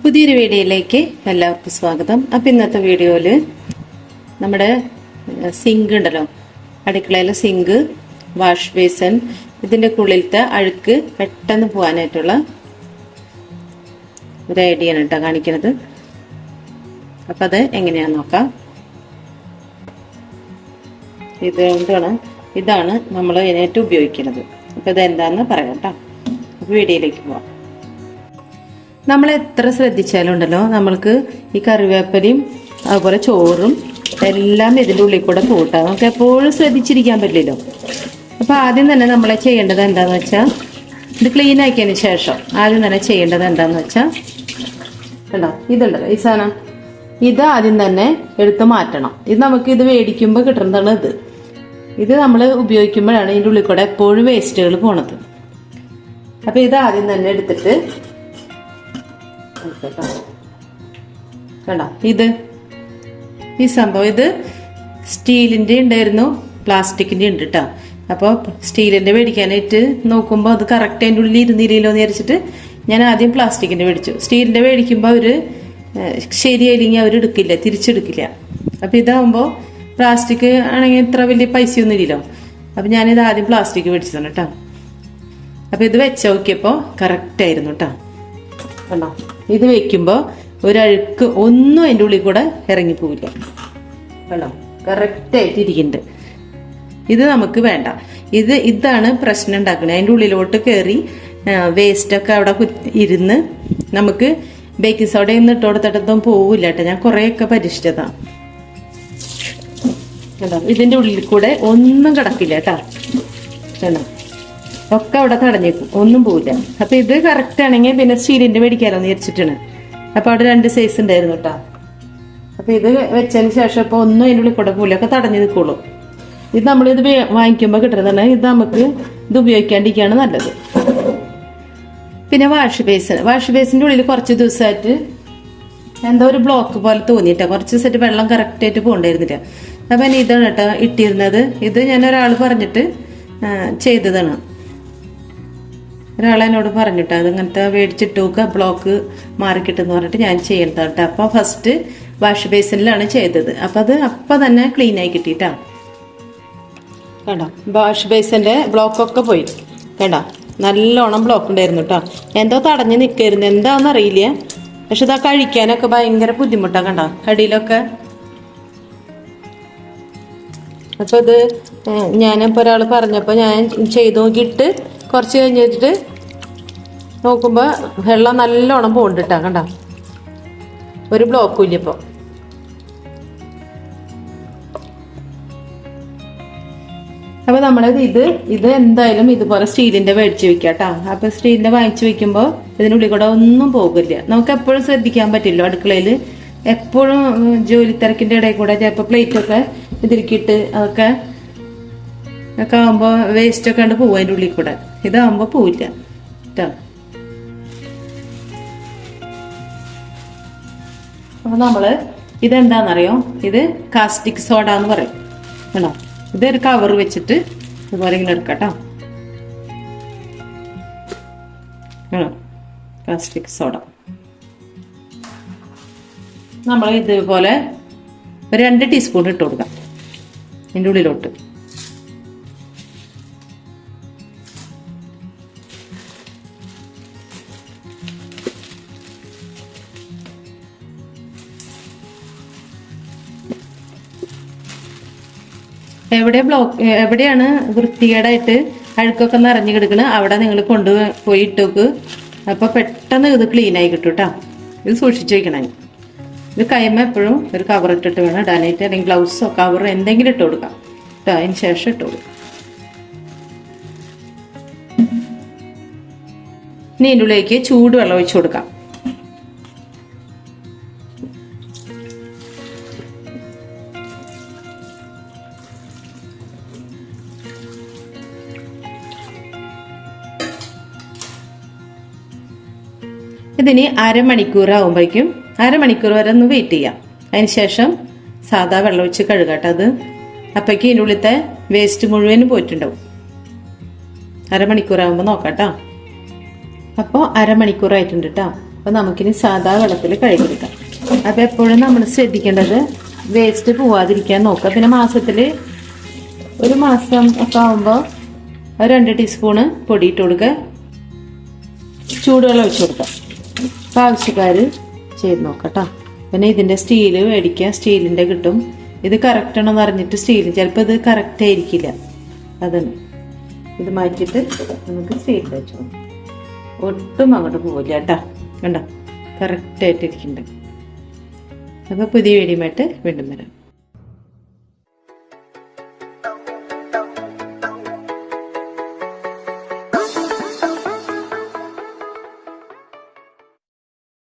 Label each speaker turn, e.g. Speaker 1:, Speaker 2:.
Speaker 1: പുതിയൊരു വീഡിയോയിലേക്ക് എല്ലാവർക്കും സ്വാഗതം. അപ്പം ഇന്നത്തെ വീഡിയോയിൽ നമ്മുടെ സിങ്ക് ഉണ്ടല്ലോ, അടുക്കളയിലെ സിങ്ക്, വാഷ് ബേസിൻ, ഇതിൻ്റെ ഉള്ളിലത്തെ അഴുക്ക് പെട്ടെന്ന് പോകാനായിട്ടുള്ള ഒരു ഐഡിയ ആണ് കേട്ടോ കാണിക്കുന്നത്. അപ്പം അത് എങ്ങനെയാണെന്ന് നോക്കാം. ഇതാണ് നമ്മൾ ഇതിനായിട്ട് ഉപയോഗിക്കുന്നത്. അപ്പം ഇതെന്താണെന്ന് പറയാം കേട്ടോ. അപ്പോൾ വീഡിയോയിലേക്ക് പോവാം. നമ്മൾ എത്ര ശ്രദ്ധിച്ചാലും ഉണ്ടല്ലോ, നമ്മൾക്ക് ഈ കറിവേപ്പലയും അതുപോലെ ചോറും എല്ലാം ഇതിൻ്റെ ഉള്ളിൽ കൂടെ പോട്ടാം. നമുക്ക് എപ്പോഴും ശ്രദ്ധിച്ചിരിക്കാൻ പറ്റില്ലല്ലോ. അപ്പോൾ ആദ്യം തന്നെ നമ്മൾ ചെയ്യേണ്ടത് എന്താണെന്ന് വെച്ചാൽ, ഇത് ക്ലീൻ ആക്കിയതിന് ശേഷം ആദ്യം തന്നെ ചെയ്യേണ്ടത് എന്താണെന്ന് വെച്ചാൽ, കണ്ടോ ഇതുണ്ടല്ലോ ഈ സാധനം, ഇത് ആദ്യം തന്നെ എടുത്ത് മാറ്റണം. ഇത് നമുക്ക് ഇത് മേടിക്കുമ്പോൾ കിട്ടുന്നതാണ്. ഇത് നമ്മൾ ഉപയോഗിക്കുമ്പോഴാണ് ഇതിൻ്റെ ഉള്ളിൽ കൂടെ എപ്പോഴും വേസ്റ്റുകൾ പോണത്. അപ്പോൾ ഇത് ആദ്യം തന്നെ എടുത്തിട്ട് കണ്ടോ, ഈ സംഭവം ഇത് സ്റ്റീലിന്റെ ഉണ്ടായിരുന്നു, പ്ലാസ്റ്റിക്കിന്റെ ഉണ്ട് കേട്ടോ. അപ്പോൾ സ്റ്റീലിന്റെ മേടിക്കാനായിട്ട് നോക്കുമ്പോൾ അത് കറക്റ്റ് അതിൻ്റെ ഉള്ളിൽ ഇരുന്നില്ലല്ലോ എന്ന് വിചാരിച്ചിട്ട് ഞാൻ ആദ്യം പ്ലാസ്റ്റിക്കിന്റെ മേടിച്ചു. സ്റ്റീലിന്റെ മേടിക്കുമ്പോൾ അവര് ശരിയായില്ലെങ്കിൽ അവർ എടുക്കില്ല, തിരിച്ചെടുക്കില്ല. അപ്പൊ ഇതാവുമ്പോൾ പ്ലാസ്റ്റിക് ആണെങ്കിൽ ഇത്ര വലിയ പൈസയൊന്നും ഇല്ലല്ലോ. അപ്പൊ ഞാനിത് ആദ്യം പ്ലാസ്റ്റിക് മേടിച്ചതാണ് കേട്ടോ. അപ്പൊ ഇത് വെച്ച് നോക്കിയപ്പോൾ കറക്റ്റ് ആയിരുന്നു കേട്ടോ. കണ്ടോ, ഇത് വെക്കുമ്പോൾ ഒരഴുക്ക് ഒന്നും അതിൻ്റെ ഉള്ളിൽ കൂടെ ഇറങ്ങിപ്പോവില്ല. കണ്ടോ, കറക്റ്റ് ആയിട്ട് ഇരിക്കുന്നുണ്ട്. ഇത് നമുക്ക് വേണ്ട. ഇതാണ് പ്രശ്നം ഉണ്ടാക്കുന്നത്. അതിൻ്റെ ഉള്ളിലോട്ട് കയറി വേസ്റ്റൊക്കെ അവിടെ ഇരുന്ന് നമുക്ക് ബേക്കിംഗ് സോഡ ഒന്നും ഇട്ട് കൊടുത്തിട്ടൊന്നും പോവില്ല കേട്ടോ. ഞാൻ കുറേയൊക്കെ പരീക്ഷിച്ചതാണ്. കേട്ടോ, ഇതിൻ്റെ ഉള്ളിൽ കൂടെ ഒന്നും കിടക്കില്ല കേട്ടോ. കേട്ടോ, ഒക്കെ അവിടെ തടഞ്ഞേക്കും, ഒന്നും പോവില്ല. അപ്പൊ ഇത് കറക്റ്റ് ആണെങ്കിൽ പിന്നെ സ്റ്റീലിന്റെ മേടിക്കാലോ എന്ന് വിചാരിച്ചിട്ടാണ്. അപ്പൊ അവിടെ 2 സൈസ് ഉണ്ടായിരുന്നു കേട്ടോ. അപ്പൊ ഇത് വെച്ചതിന് ശേഷം ഇപ്പൊ ഒന്നും അതിൻ്റെ ഉള്ളിൽ കൂടെ പോവില്ല, ഒക്കെ തടഞ്ഞു നിൽക്കുള്ളൂ. ഇത് നമ്മളിത് വാങ്ങിക്കുമ്പോൾ കിട്ടുന്നതാണ്. ഇത് നമുക്ക് ഇത് ഉപയോഗിക്കാണ്ടിരിക്കുകയാണ് നല്ലത്. പിന്നെ വാഷ് ബേസിന്റെ ഉള്ളിൽ കുറച്ച് ദിവസമായിട്ട് എന്തോ ഒരു ബ്ലോക്ക് പോലെ തോന്നിയിട്ടാ. കുറച്ച് ദിവസമായിട്ട് വെള്ളം കറക്റ്റ് ആയിട്ട് പോകണ്ടായിരുന്നില്ല. അപ്പൊ ഇതാണ് കേട്ടോ ഇട്ടിരുന്നത്. ഇത് ഞാൻ ഒരാൾ പറഞ്ഞിട്ട് ചെയ്തതാണ്. ഒരാളെന്നോട് പറഞ്ഞിട്ട് അത് ഇങ്ങനത്തെ മേടിച്ചിട്ട് നോക്കുക, ബ്ലോക്ക് മാറിക്കിട്ടെന്ന് പറഞ്ഞിട്ട് ഞാൻ ചെയ്യുന്നത് കേട്ടോ. അപ്പോൾ ഫസ്റ്റ് വാഷ് ബേസിനിലാണ് ചെയ്തത്. അപ്പം അത് അപ്പം തന്നെ ക്ലീൻ ആയി കിട്ടിയിട്ടാ. കേട്ടോ, വാഷ് ബേസിന്റെ ബ്ലോക്കൊക്കെ പോയി. കേട്ടോ, നല്ലോണം ബ്ലോക്ക് ഉണ്ടായിരുന്നു കേട്ടോ. എന്തോ തടഞ്ഞ് നിൽക്കായിരുന്നു, എന്താണെന്ന് അറിയില്ല. പക്ഷെ ഇതാ കഴിക്കാനൊക്കെ ഭയങ്കര ബുദ്ധിമുട്ടാണ്. കണ്ടോ അടിയിലൊക്കെ. അപ്പോൾ ഇത് ഞാനിപ്പോൾ ഒരാൾ പറഞ്ഞപ്പോൾ ഞാൻ ചെയ്ത് നോക്കിയിട്ട് കുറച്ച് കഴിഞ്ഞിട്ട് നോക്കുമ്പോൾ വെള്ളം നല്ലോണം പോണ്ടിട്ടാ. കണ്ട, ഒരു ബ്ലോക്കും ഇല്ല ഇപ്പോൾ. അപ്പോൾ നമ്മളത് ഇത് എന്തായാലും ഇതുപോലെ സ്റ്റീലിന്റെ മേടിച്ച് വെക്കാം കേട്ടോ. അപ്പൊ സ്റ്റീലിന്റെ വാങ്ങിച്ചു വെക്കുമ്പോൾ ഇതിനുള്ളിൽ കൂടെ ഒന്നും പോകില്ല. നമുക്ക് എപ്പോഴും ശ്രദ്ധിക്കാൻ പറ്റില്ലോ. അടുക്കളയിൽ എപ്പോഴും ജോലി തിരക്കിന്റെ ഇടയിൽ കൂടെ ചിലപ്പോൾ പ്ലേറ്റൊക്കെ ഇതിരിക്കിട്ട് അതൊക്കെ ആകുമ്പോൾ വേസ്റ്റ് ഒക്കെ ഉണ്ട് പോവും അതിൻ്റെ ഉള്ളിൽ കൂടെ. ഇതാകുമ്പോൾ പോവില്ല കേട്ടോ. അപ്പൊ നമ്മള് ഇതെന്താണെന്നറിയോ, ഇത് കാസ്റ്റിക് സോഡ എന്ന് പറയും. ആണോ, ഇതൊരു കവർ വെച്ചിട്ട് ഇതുപോലെ ഇങ്ങനെ എടുക്കട്ടോ. ആണോ, കാസ്റ്റിക് സോഡ നമ്മൾ ഇതുപോലെ ഒരു 2 ടീസ്പൂൺ ഇട്ട് കൊടുക്കാം ഇതിൻ്റെ ഉള്ളിലോട്ട്. എവിടെയാണ് വൃത്തികേടായിട്ട് അഴുക്കൊക്കെ നിറഞ്ഞു കിടക്കുന്നത് അവിടെ നിങ്ങൾ കൊണ്ടുപോയി ഇട്ടോക്ക്. അപ്പൊ പെട്ടെന്ന് ഇത് ക്ലീൻ ആയി കിട്ടും കേട്ടോ. ഇത് സൂക്ഷിച്ചു വെക്കണേ. ഇത് കൈമ എപ്പോഴും ഒരു കവർ ഇട്ടിട്ട് വേണം ഇടാനായിട്ട്, അല്ലെങ്കിൽ ഗ്ലൗസോ കവറോ എന്തെങ്കിലും ഇട്ട് കൊടുക്കാം കേട്ടോ. അതിന് ശേഷം ഇട്ട് കൊടുക്കാം. ഇനി ഇതിൻ്റെ ഉള്ളിലേക്ക് ചൂടുവെള്ളം ഒഴിച്ചു കൊടുക്കാം. ഇതിന് അരമണിക്കൂർ വരെ ഒന്ന് വെയിറ്റ് ചെയ്യാം. അതിനുശേഷം സാധാ വെള്ളം ഒഴിച്ച് കഴുകാട്ടോ. അത് അപ്പോഴേക്കും ഇതിൻ്റെ ഉള്ളിലത്തെ വേസ്റ്റ് മുഴുവനും പോയിട്ടുണ്ടാവും. അരമണിക്കൂറാകുമ്പോൾ നോക്കാം കേട്ടോ. അപ്പോൾ അരമണിക്കൂറായിട്ടുണ്ട് കേട്ടോ. അപ്പോൾ നമുക്കിനി സാധാ വെള്ളത്തിൽ കഴുകിയെടുക്കാം. അപ്പോൾ എപ്പോഴും നമ്മൾ ശ്രദ്ധിക്കേണ്ടത് വേസ്റ്റ് പോവാതിരിക്കാൻ നോക്കുക. പിന്നെ മാസത്തിൽ 1 മാസം ഒക്കെ ആകുമ്പോൾ 2 ടീസ്പൂണ് പൊടി ഇട്ട് കൊടുക്കുക, ചൂടുവെള്ളം ഒഴിച്ചു കൊടുക്കുക. അപ്പോൾ ആവശ്യക്കാർ ചെയ്ത് നോക്കാം കേട്ടോ. പിന്നെ ഇതിൻ്റെ സ്റ്റീല് മേടിക്കുക, സ്റ്റീലിൻ്റെ കിട്ടും. ഇത് കറക്റ്റ് ആണെന്ന് അറിഞ്ഞിട്ട് സ്റ്റീൽ, ചിലപ്പോൾ ഇത് കറക്റ്റ് ആയിരിക്കില്ല. അതാണ് ഇത് മാറ്റിയിട്ട് നമുക്ക് സ്റ്റീൽ വെച്ചു, ഒട്ടും അങ്ങോട്ട് പോവില്ല കേട്ടോ. കണ്ടോ, കറക്റ്റായിട്ട് ഇരിക്കുന്നുണ്ട്. അപ്പോൾ പുതിയ വീഡിയോയുമായിട്ട് വീണ്ടും വരാം.